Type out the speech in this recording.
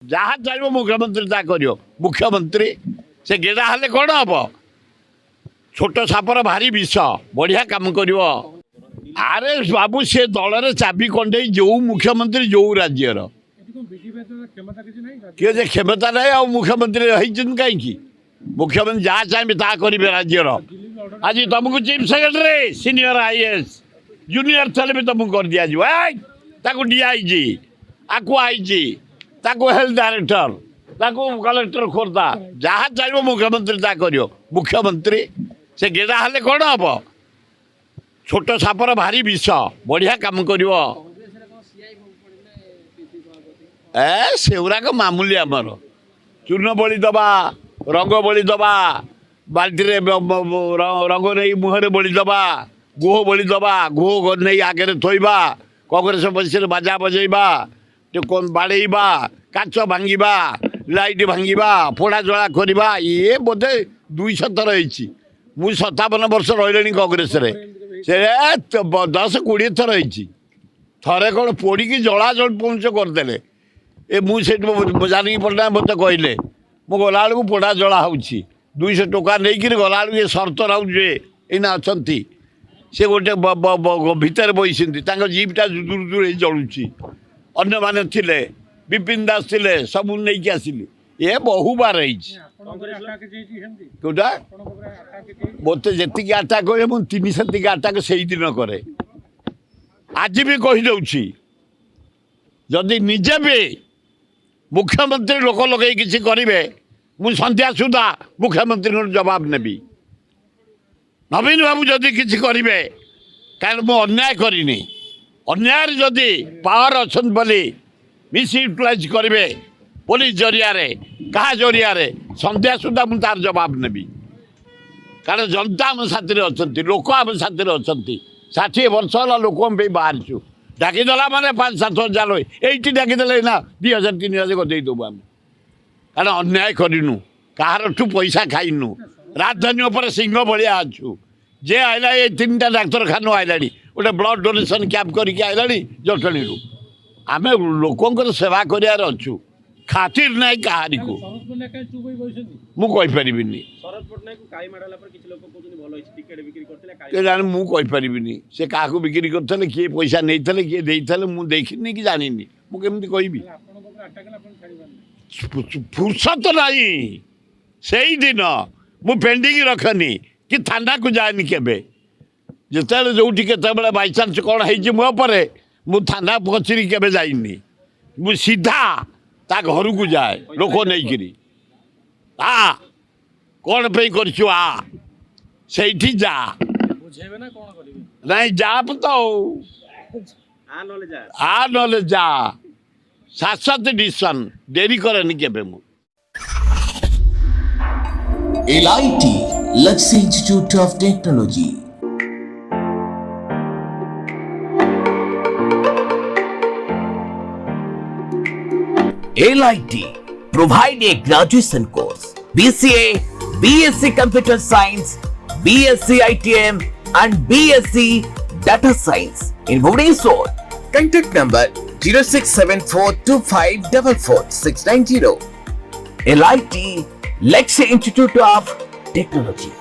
जहाँ चाहिए मुख्यमंत्री ता करियो मुख्यमंत्री से गेड़ा हेले कौन हम छोट सापर भारी विष बढ़िया काम करियो आरे बाबू से दल रे चाबी कंडे जो मुख्यमंत्री जो राज्यर किए जे क्षमता नहीं आ मुख्यमंत्री कहीं मुख्यमंत्री जहाँ चाहिए ता करेंगे राज्यर आज तुमको chief secretary senior IAS junior थले भी तुमको कर दिया ताको डीआईजी आकु आईजी ताको हेल्थ डायरेक्टर ताको कलेक्टर खोर्धा जहाँ चाहिए मुख्यमंत्री ता करियो मुख्यमंत्री से गेड़ा हेले कौन हम छोट सापर भारी विष बढ़िया काम करियो सेगुराक मामूली आमर चूर्ण बड़ी दबा रंग बड़ी दबा बाल्टी रंग नहीं मुहर बड़ी दबा गुह बड़ी दबा गुह नहीं आगे थोबा कांग्रेस बस बाजा बजेबा कौन बाड़ेबा काच भांगा लाइट भांगा पोड़ा जला करवा ये बोधे 200 थर मुझे 57 वर्ष रही कांग्रेस से 10-20 थर थे कौन पोड़ी जला जल पहुँच करदे ए मुझे जानी पड़ना मत कहले मु गला बेलू पोड़ा जला हो 200 टका नहीं गला ये सर्त राउजे एना अच्छा सी गोटे भितर बस जीपटा दूर दूर जलुची अन्य माने थिले विपिन दास थिले सब नहीं आसिली ये बहु बार कौटा मत जी आटाक हुए मुझे 3 आटाक से दिन करे आज भी कहीदे जदि निजे भी मुख्यमंत्री लोक लगे किसी करेंगे मुझे सन्ध्या सुधा मुख्यमंत्री जवाब नेबी नवीन बाबू जदि किसी करेंगे कारण मु अन्याय करनी अन्याय जदि पावर अच्छा बोली मिस यूटिलाइज करेंगे पुलिस जरिया क्या जरिया सन्ध्या सुधा मुझे तार जवाब नेबी कारण जनता आम साथी अच्छा लोक आम साथी अच्छा 60 वर्ष है लोक बाहर छु डाकीदेला माने 5-7 हजार ये डाकीदे ना 2,000-3,000 करदेदेबू आम कारण अन्याय करनु कहार पैसा खाइनु राजधानी उपर सिंह भाया अच्छु जे आइला ये 3टा डाक्तरखाना आइला गोटे ब्लड डोनेशन कैंप करके आइला जटणी आम लोक सेवा करार अच्छु खातिर ना कहारी को मुझे मुझे से क्या बिक्री करते किए पैसा नहीं किए देते मुझे देखनी कि जानी मुझे कहि फुर्सत नहीं से ही दिन मु पेंडिंग रखनी कि थाना को जाए केवे जिते जो के बाईचान्स कौन है मोपर मु थाना कचेरी के जाइनी मु सीधा ता घर को जाए लोक नहीं आ कौन पे कर जा नहीं जा तो आ न जा शाश्वत डिसीजन देरी करे केवे मु LIT Luxury Institute of Technology. LIT provide a graduation course BCA, BSc Computer Science, BSc ITM and BSc Data Science in Bhubaneswar. Contact number 067425444690. LIT Luxury Institute of Technology.